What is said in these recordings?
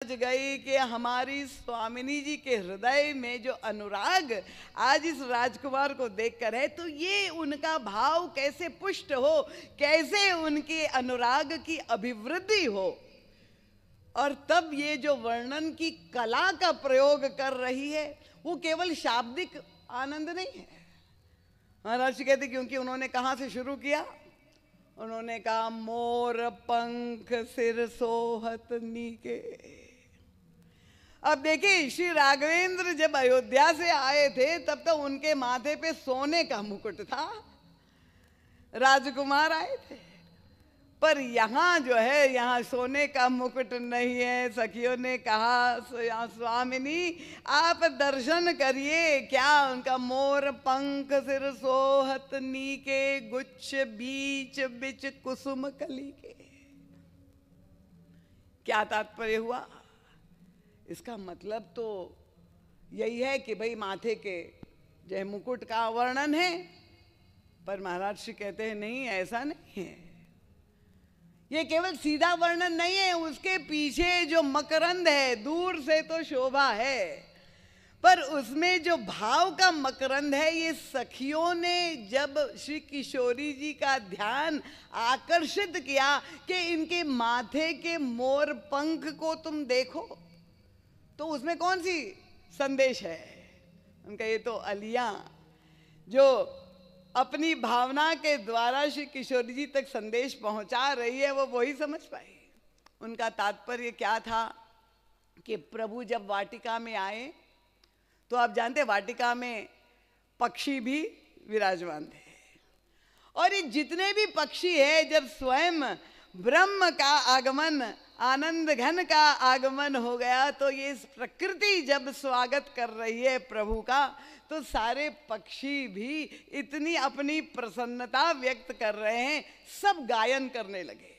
गई कि हमारी स्वामिनी जी के हृदय में जो अनुराग आज इस राजकुमार को देखकर है, तो ये उनका भाव कैसे पुष्ट हो, कैसे उनके अनुराग की अभिवृद्धि हो। और तब ये जो वर्णन की कला का प्रयोग कर रही है वो केवल शाब्दिक आनंद नहीं है। महाराज जी कहते क्योंकि उन्होंने कहाँ से शुरू किया, उन्होंने कहा मोर पंख सिर सोहत नीके। अब देखिए श्री राघवेंद्र जब अयोध्या से आए थे तब तो उनके माथे पे सोने का मुकुट था, राजकुमार आए थे। पर यहाँ जो है, यहाँ सोने का मुकुट नहीं है। सखियों ने कहा स्वामिनी आप दर्शन करिए, क्या उनका मोर पंख सिर सोहत नीके, गुच्छ बीच बिच कुसुम कली के। क्या तात्पर्य हुआ? इसका मतलब तो यही है कि भाई माथे के जो मुकुट का वर्णन है, पर महाराज श्री कहते हैं नहीं, ऐसा नहीं है। ये केवल सीधा वर्णन नहीं है, उसके पीछे जो मकरंद है, दूर से तो शोभा है, पर उसमें जो भाव का मकरंद है, ये सखियों ने जब श्री किशोरी जी का ध्यान आकर्षित किया कि इनके माथे के मोर पंख को तुम देखो, तो उसमें कौन सी संदेश है उनका? ये तो अलियां जो अपनी भावना के द्वारा श्री किशोरी जी तक संदेश पहुंचा रही है, वो वही समझ पाई। उनका तात्पर्य क्या था कि प्रभु जब वाटिका में आए तो आप जानते वाटिका में पक्षी भी विराजमान थे, और ये जितने भी पक्षी है, जब स्वयं ब्रह्म का आगमन, आनंद घन का आगमन हो गया, तो ये प्रकृति जब स्वागत कर रही है प्रभु का, तो सारे पक्षी भी इतनी अपनी प्रसन्नता व्यक्त कर रहे हैं, सब गायन करने लगे।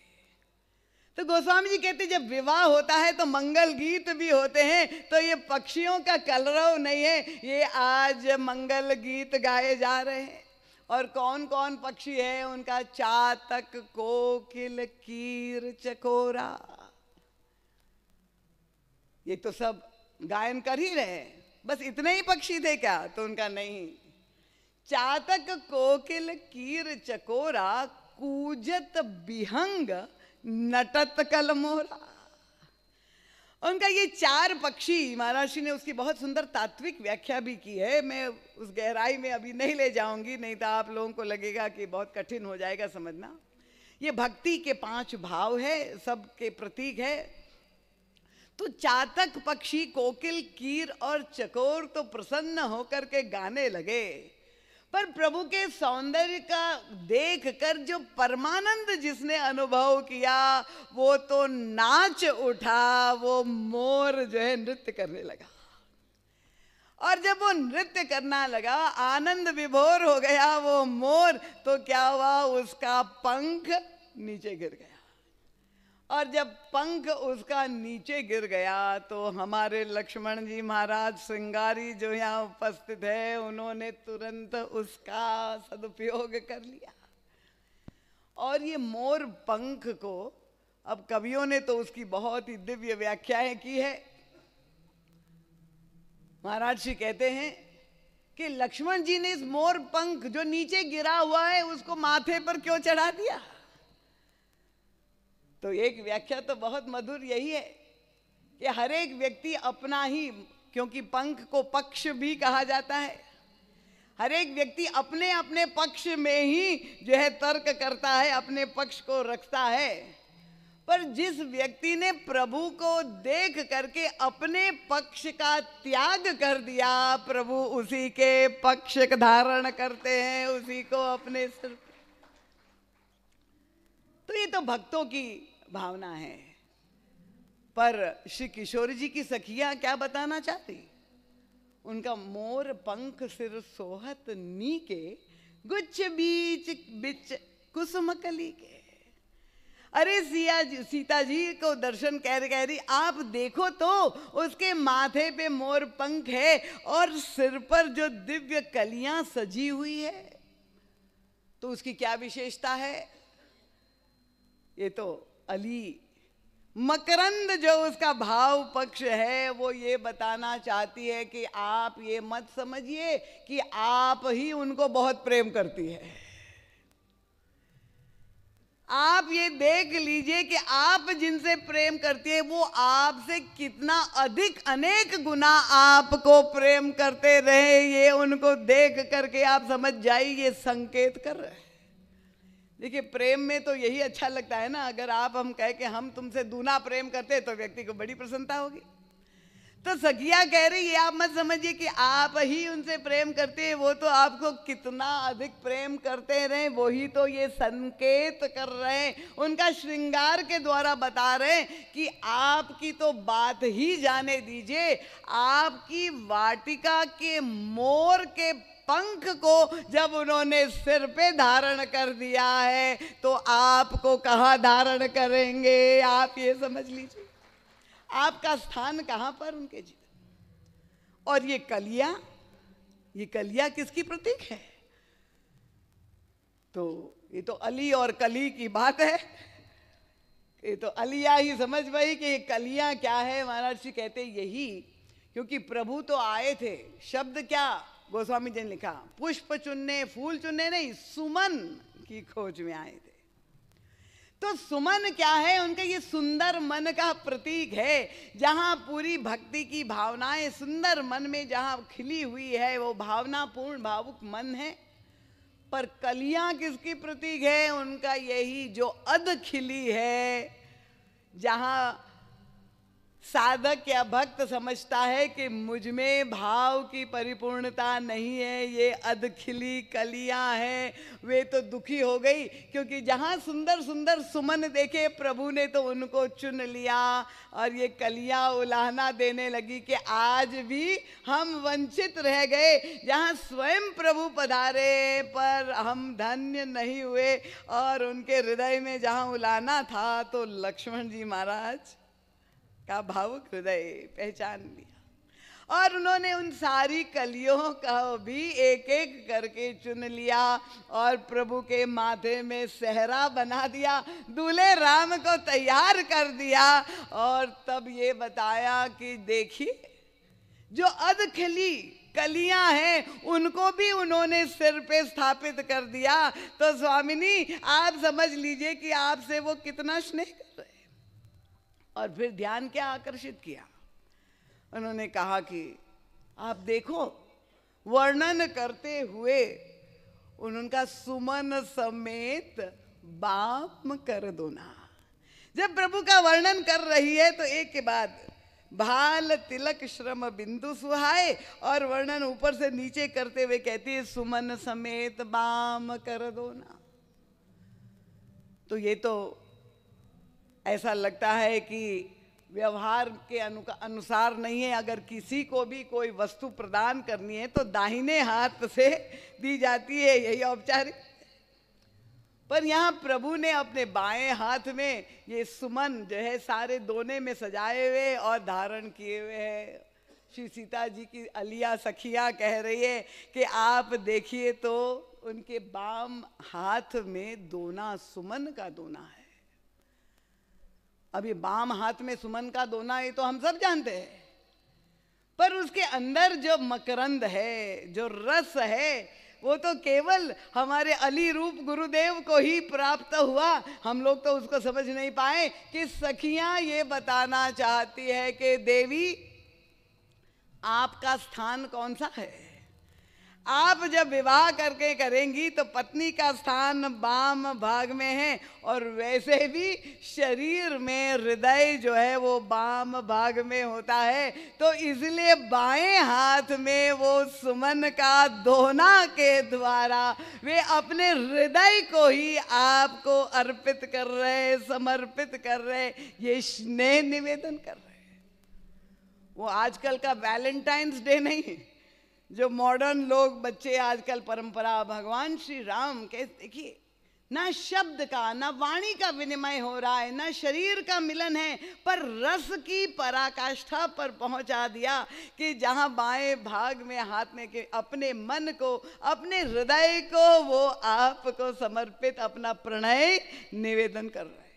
तो गोस्वामी जी कहते जब विवाह होता है तो मंगल गीत भी होते हैं, तो ये पक्षियों का कलरव नहीं है, ये आज मंगल गीत गाए जा रहे हैं। और कौन कौन पक्षी है उनका? चातक, कोकिल, कीर, चकोरा, ये तो सब गायन कर ही रहे हैं। बस इतने ही पक्षी थे क्या? तो उनका नहीं। चातक, कोकिल, कीर, चकोरा, कूजत बिहंग, नटत कलमोरा। उनका ये चार पक्षी, महाराज जी ने उसकी बहुत सुंदर तात्विक व्याख्या भी की है। मैं उस गहराई में अभी नहीं ले जाऊंगी, नहीं तो आप लोगों को लगेगा कि बहुत कठिन हो जाएगा समझना। ये भक्ति के 5 भाव है, सबके प्रतीक है। तो चातक पक्षी, कोकिल, कीर और चकोर तो प्रसन्न होकर के गाने लगे, पर प्रभु के सौंदर्य का देखकर जो परमानंद जिसने अनुभव किया, वो तो नाच उठा, वो मोर जो है नृत्य करने लगा। और जब वो नृत्य करना लगा, आनंद विभोर हो गया वो मोर, तो क्या हुआ? उसका पंख नीचे गिर गया। और जब पंख उसका नीचे गिर गया तो हमारे लक्ष्मण जी महाराज श्रृंगारी जो यहाँ उपस्थित है, उन्होंने तुरंत उसका सदुपयोग कर लिया। और ये मोर पंख को अब कवियों ने तो उसकी बहुत ही दिव्य व्याख्याएं की है। महाराज जी कहते हैं कि लक्ष्मण जी ने इस मोर पंख जो नीचे गिरा हुआ है उसको माथे पर क्यों चढ़ा दिया? तो एक व्याख्या तो बहुत मधुर यही है कि हर एक व्यक्ति अपना ही, क्योंकि पंख को पक्ष भी कहा जाता है, हर एक व्यक्ति अपने अपने पक्ष में ही जो है तर्क करता है, अपने पक्ष को रखता है। पर जिस व्यक्ति ने प्रभु को देख करके अपने पक्ष का त्याग कर दिया, प्रभु उसी के पक्ष धारण करते हैं, उसी को अपने सिर। तो ये तो भक्तों की भावना है। पर श्री किशोरी जी की सखियां क्या बताना चाहती? उनका मोर पंख सिर सोहत नीके, गुच्छ बीच बिच कुसुम कली के। अरे सीता जी को दर्शन कह रही, आप देखो तो उसके माथे पे मोर पंख है और सिर पर जो दिव्य कलियां सजी हुई है, तो उसकी क्या विशेषता है? ये तो अली मकरंद जो उसका भाव पक्ष है वो ये बताना चाहती है कि आप ये मत समझिए कि आप ही उनको बहुत प्रेम करती है। आप ये देख लीजिए कि आप जिनसे प्रेम करती है वो आपसे कितना अधिक अनेक गुना आपको प्रेम करते रहे, ये उनको देख करके आप समझ जाइए ये संकेत कर रहे हैं। देखिए प्रेम में तो यही अच्छा लगता है ना, अगर आप हम कह के हम तुमसे दूना प्रेम करते हैं तो व्यक्ति को बड़ी प्रसन्नता होगी। तो सखिया कह रही है आप मत समझिए कि आप ही उनसे प्रेम करते हैं, वो तो आपको कितना अधिक प्रेम करते रहे, वही तो ये संकेत कर रहे हैं, उनका श्रृंगार के द्वारा बता रहे हैं कि आपकी तो बात ही जाने दीजिए, आपकी वाटिका के मोर के पंख को जब उन्होंने सिर पे धारण कर दिया है तो आपको कहाँ धारण करेंगे, आप ये समझ लीजिए आपका स्थान कहां पर उनके जीवन। और ये कलियां किसकी प्रतीक है? तो ये तो अली और कली की बात है, ये तो अलिया ही समझ पाई कि ये कलियां क्या है। महाराज जी कहते यही, क्योंकि प्रभु तो आए थे, शब्द क्या गोस्वामी जी ने लिखा, पुष्प चुनने फूल चुनने नहीं, सुमन की खोज में आए थे। तो सुमन क्या है? उनका ये सुंदर मन का प्रतीक है, जहां पूरी भक्ति की भावनाएं सुंदर मन में जहां खिली हुई है, वो भावनापूर्ण भावुक मन है। पर कलियां किसकी प्रतीक है? उनका यही जो अध खिली है, जहां साधक या भक्त समझता है कि मुझ में भाव की परिपूर्णता नहीं है, ये अधखिली कलियां हैं, वे तो दुखी हो गई, क्योंकि जहां सुंदर सुंदर सुमन देखे प्रभु ने तो उनको चुन लिया, और ये कलियां उलाहना देने लगी कि आज भी हम वंचित रह गए, जहां स्वयं प्रभु पधारे पर हम धन्य नहीं हुए। और उनके हृदय में जहां उलाहना था तो लक्ष्मण जी महाराज का भावुक हृदय पहचान लिया, और उन्होंने उन सारी कलियों का भी एक एक करके चुन लिया और प्रभु के माथे में सेहरा बना दिया, दूल्हे राम को तैयार कर दिया। और तब ये बताया कि देखिए जो अधखिली कलियां हैं उनको भी उन्होंने सिर पे स्थापित कर दिया। तो स्वामिनी आप समझ लीजिए कि आपसे वो कितना स्नेह कर रहे हैं। और फिर ध्यान क्या आकर्षित किया, उन्होंने कहा कि आप देखो, वर्णन करते हुए उनका सुमन समेत बाम कर दोना। जब प्रभु का वर्णन कर रही है तो एक के बाद भाल तिलक श्रम बिंदु सुहाए, और वर्णन ऊपर से नीचे करते हुए कहती है सुमन समेत बाम कर दोना। तो ये तो ऐसा लगता है कि व्यवहार के अनुसार नहीं है, अगर किसी को भी कोई वस्तु प्रदान करनी है तो दाहिने हाथ से दी जाती है, यही औपचारिक। पर यहाँ प्रभु ने अपने बाएं हाथ में ये सुमन जो है सारे दोने में सजाए हुए और धारण किए हुए हैं। श्री सीता जी की अलिया सखिया कह रही है कि आप देखिए तो उनके बाम हाथ में दोना सुमन का दोना है। अब ये बाम हाथ में सुमन का दोना ये तो हम सब जानते हैं, पर उसके अंदर जो मकरंद है, जो रस है, वो तो केवल हमारे अली रूप गुरुदेव को ही प्राप्त हुआ। हम लोग तो उसको समझ नहीं पाए कि सखियां ये बताना चाहती है कि देवी आपका स्थान कौन सा है। आप जब विवाह करके करेंगी तो पत्नी का स्थान बाम भाग में है, और वैसे भी शरीर में हृदय जो है वो बाम भाग में होता है। तो इसलिए बाएं हाथ में वो सुमन का दोना के द्वारा वे अपने हृदय को ही आपको अर्पित कर रहे, समर्पित कर रहे, ये स्नेह निवेदन कर रहे। वो आजकल का वैलेंटाइंस डे नहीं, जो मॉडर्न लोग बच्चे आजकल परंपरा, भगवान श्री राम के देखिए ना शब्द का ना वाणी का विनिमय हो रहा है, ना शरीर का मिलन है, पर रस की पराकाष्ठा पर पहुंचा दिया कि जहां बाएं भाग में हाथ में के अपने मन को, अपने हृदय को वो आपको समर्पित अपना प्रणय निवेदन कर रहे हैं।